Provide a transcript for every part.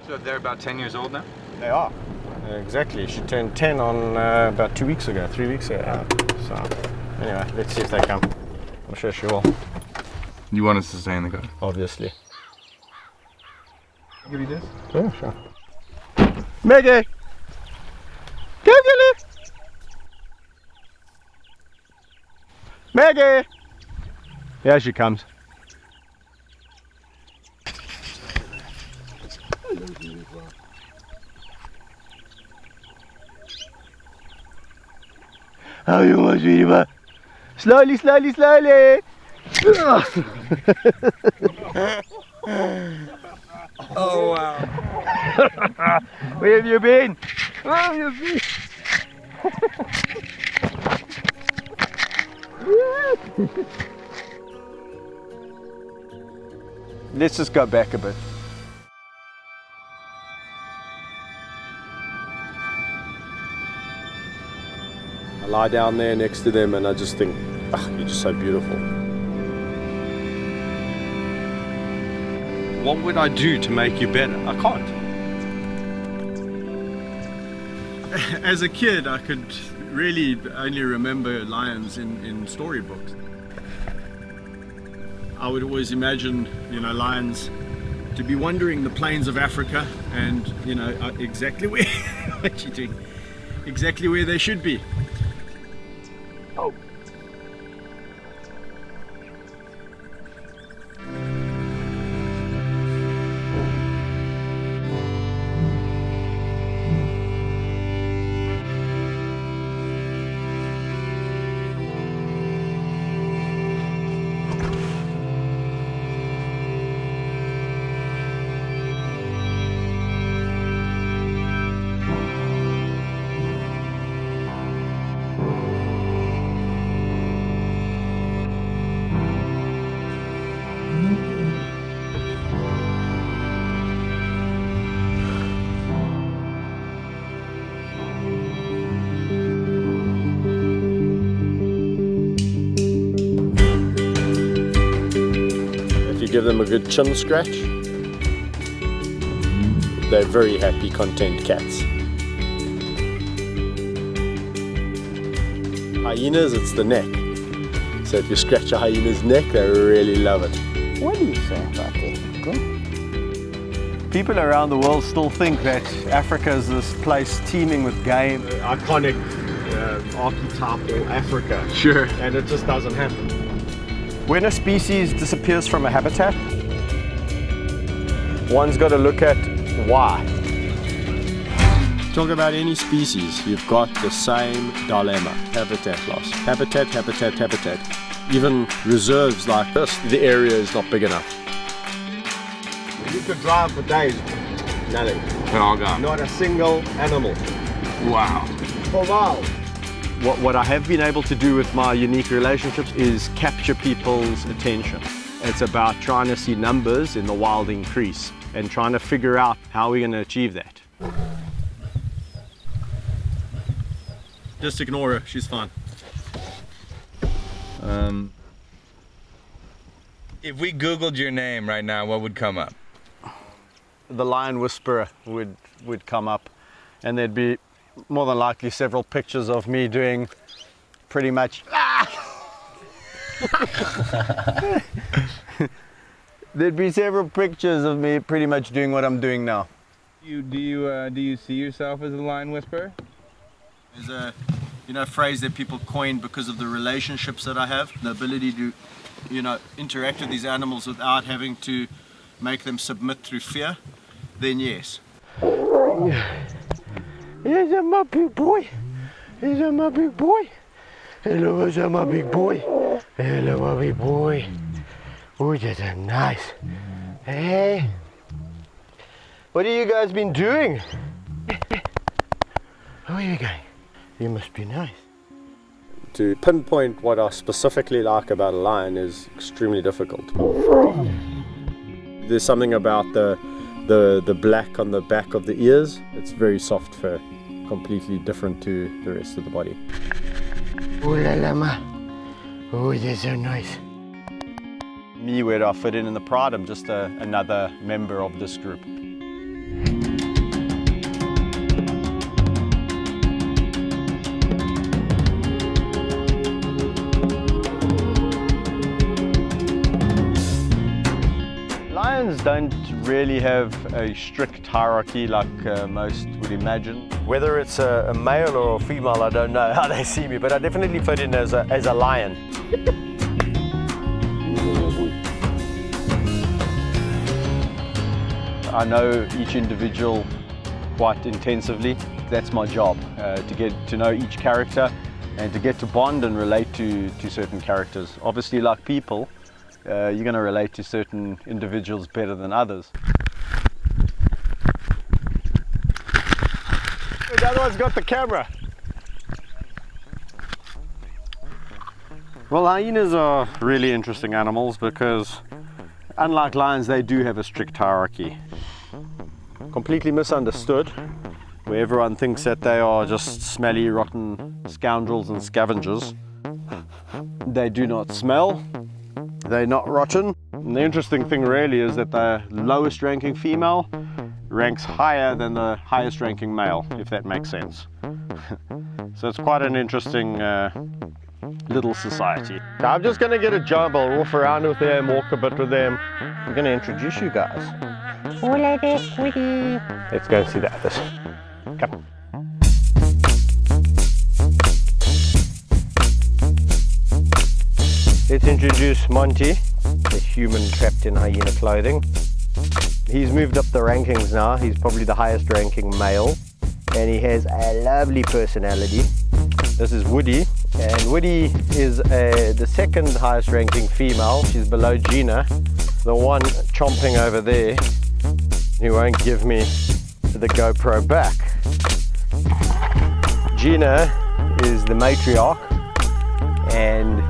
So they're about 10 years old now? They are. Exactly. She turned 10 on about 2 weeks ago, 3 weeks ago. Yeah. So anyway, let's see if they come. I'm sure she will. You want us to stay in the car? Obviously. Give you this? Yeah, sure. Maggie! Come, Gilly! Maggie! Here she comes. How you want, sweetie pie? Slowly, slowly, slowly! Oh, wow. Where have you been? Where have you been? Let's just go back a bit. I lie down there next to them and I just think, you're just so beautiful. What would I do to make you better? I can't. As a kid, I could really only remember lions in storybooks. I would always imagine, lions to be wandering the plains of Africa and, exactly where, what you doing? Exactly where they should be. Oh. Give them a good chin scratch. They're very happy, content cats. Hyenas, it's the neck. So if you scratch a hyena's neck, they really love it. What do you say about that? People around the world still think that Africa is this place teeming with game. Iconic archetypal Africa. Sure. And it just doesn't happen. When a species disappears from a habitat, one's got to look at why. Talk about any species, you've got the same dilemma. Habitat loss. Habitat, habitat, habitat. Even reserves like this, the area is not big enough. You could drive for days, nothing. They're all gone. Not a single animal. Wow. For miles. What I have been able to do with my unique relationships is capture people's attention. It's about trying to see numbers in the wild increase and trying to figure out how we're going to achieve that. Just ignore her, she's fine. If we Googled your name right now, what would come up? The Lion Whisperer would come up, and there'd be more than likely several pictures of me doing pretty much there'd be several pictures of me pretty much doing what I'm doing now. Do you see yourself as a lion whisperer? There's a phrase that people coined because of the relationships that I have, the ability to interact with these animals without having to make them submit through fear, then yes. Here's my big boy. Here's my big boy. Hello, here's my big boy. Hello, my big boy. Oh, that's nice. Hey. What have you guys been doing? Where are you going? You must be nice. To pinpoint what I specifically like about a lion is extremely difficult. There's something about the black on the back of the ears. It's very soft fur, completely different to the rest of the body. Oh la la ma. Oh, they're so nice. Me, where do I fit in the pride? I'm just another member of this group. lions don't really have a strict hierarchy like most would imagine. Whether it's a male or a female, I don't know how they see me, but I definitely fit in as a lion. I know each individual quite intensively. That's my job, to get to know each character and to get to bond and relate to certain characters. Obviously, like people, you're going to relate to certain individuals better than others. The other one's got the camera. Well, hyenas are really interesting animals because, unlike lions, they do have a strict hierarchy. Completely misunderstood, where everyone thinks that they are just smelly, rotten scoundrels and scavengers. They do not smell, they're not rotten. And the interesting thing really is that the lowest ranking female ranks higher than the highest ranking male, if that makes sense. So it's quite an interesting little society. So I'm just going to get a job, I'll walk around with them, walk a bit with them. I'm going to introduce you guys. Let's go and see the others. Come. Let's introduce Monty, the human trapped in hyena clothing. He's moved up the rankings now. He's probably the highest ranking male, and he has a lovely personality. This is Woody, and Woody is the second highest ranking female. She's below Gina, the one chomping over there who won't give me the GoPro back. Gina is the matriarch and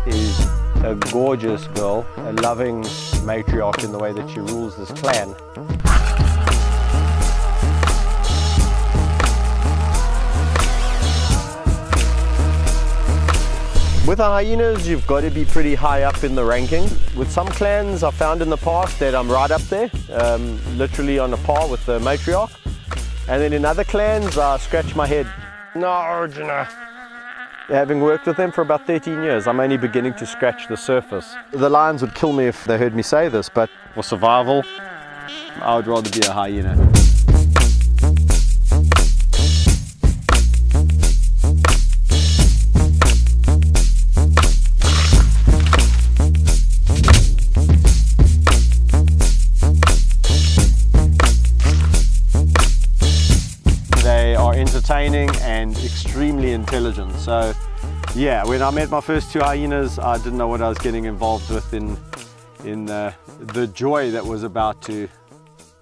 is a gorgeous girl, a loving matriarch in the way that she rules this clan. With the hyenas, you've got to be pretty high up in the ranking. With some clans, I found in the past that I'm right up there, literally on a par with the matriarch. And then in other clans, I scratch my head. No, Gina. Having worked with them for about 13 years, I'm only beginning to scratch the surface. The lions would kill me if they heard me say this, but for survival, I would rather be a hyena. Entertaining and extremely intelligent. So yeah, when I met my first two hyenas, I didn't know what I was getting involved with in the joy that was about to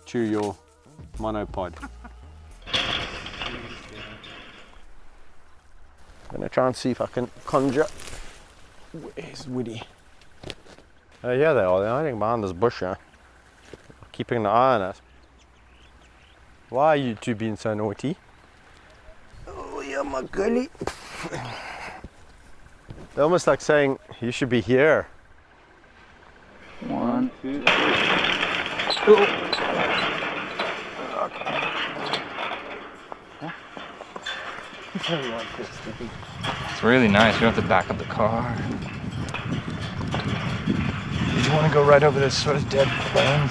chew your monopod. I'm gonna try and see if I can conjure. Where's Woody? Oh yeah, they are. They're hiding behind this bush, huh? Keeping an eye on us. Why are you two being so naughty? Oh yeah, my gully. They're almost like saying, you should be here. 1, 2, 3. It's really nice. You don't have to back up the car. You want to go right over this sort of dead plain.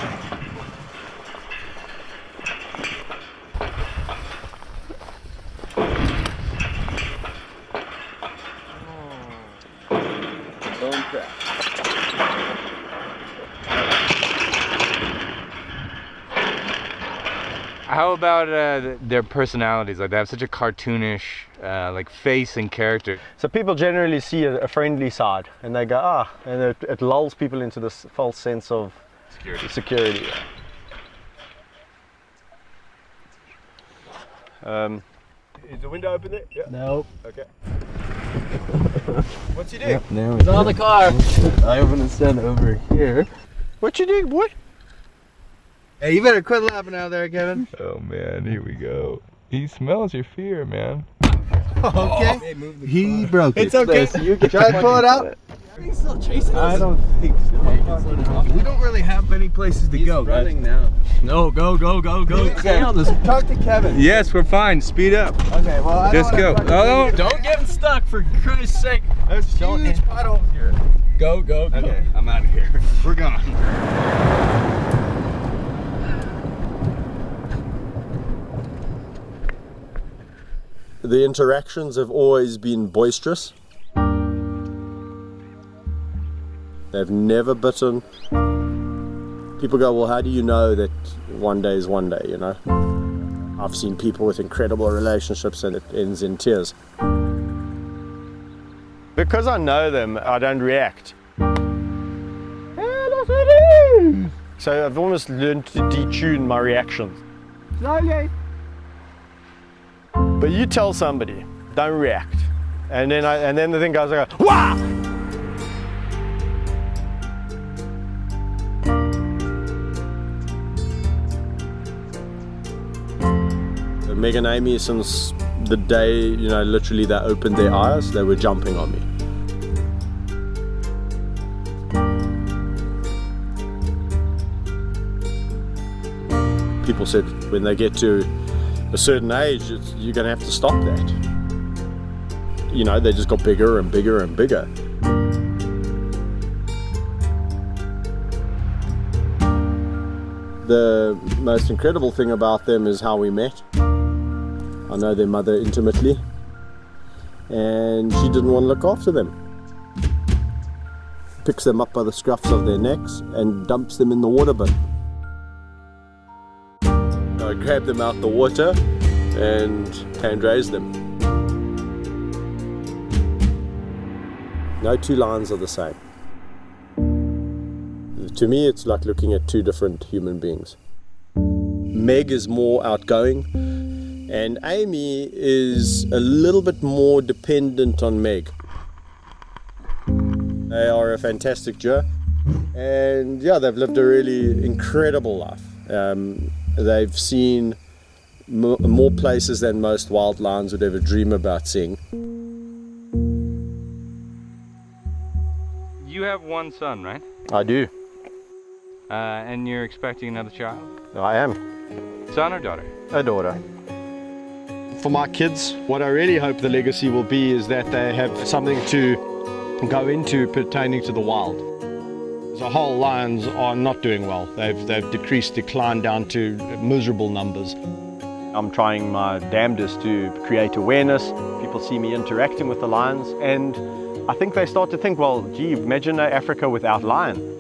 How about their personalities? Like they have such a cartoonish like face and character. So people generally see a friendly side and they go, ah, and it lulls people into this false sense of security. Is the window open there? Yeah. Nope. Okay. What's he doing? Yep, it's on the car. I opened the stand over here. What you doing, boy? Hey, you better quit laughing out there, Kevin. Oh man, here we go. He smells your fear, man. Okay. He broke it. It's okay. So you can try to pull it out. Are you still chasing us? I don't think so. We don't really have many places to go. He's running now. No, go. Stay on this. Talk to Kevin. Yes, we're fine. Speed up. Okay, well, I just go. Oh, don't get stuck, for Christ's sake. There's huge potholes here. Go. okay, I'm out of here. We're gone. The interactions have always been boisterous. They've never bitten. People go, well, how do you know that one day is one day, you know? I've seen people with incredible relationships and it ends in tears. Because I know them, I don't react. So I've almost learned to detune my reactions. Slowly. But you tell somebody, don't react. And then the thing goes, I go, wah! Meg and Amy, since the day, you know, literally they opened their eyes, they were jumping on me. People said when they get to a certain age, you're going to have to stop that. You know, they just got bigger and bigger and bigger. The most incredible thing about them is how we met. I know their mother intimately, and she didn't want to look after them. Picks them up by the scruffs of their necks and dumps them in the water bin. I grab them out the water and hand raise them. No two lions are the same. To me, it's like looking at two different human beings. Meg is more outgoing, and Amy is a little bit more dependent on Meg. They are a fantastic duo, and yeah, they've lived a really incredible life. They've seen more places than most wild lions would ever dream about seeing. You have one son, right? I do. And you're expecting another child? I am. Son or daughter? A daughter. For my kids, what I really hope the legacy will be is that they have something to go into pertaining to the wild. As a whole, lions are not doing well. They've declined down to miserable numbers. I'm trying my damnedest to create awareness. People see me interacting with the lions, and I think they start to think, well, gee, imagine Africa without lion.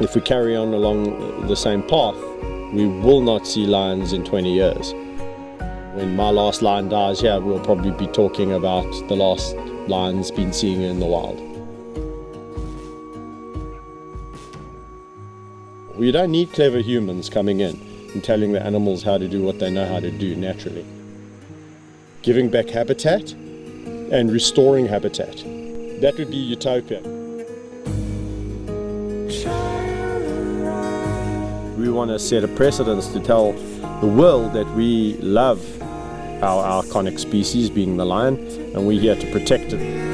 If we carry on along the same path, we will not see lions in 20 years. When my last lion dies here, we'll probably be talking about the last lions been seen in the wild. We don't need clever humans coming in and telling the animals how to do what they know how to do naturally. Giving back habitat and restoring habitat. That would be utopia. We want to set a precedence to tell the world that we love our iconic species, being the lion, and we're here to protect it.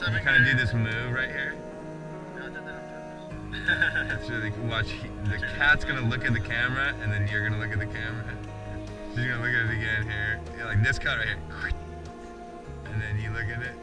You kind of do this move right here. No, I did that on purpose. That's really cool. Watch, the cat's gonna look at the camera, and then you're gonna look at the camera. She's gonna look at it again here. Yeah, like this cut right here. And then you look at it.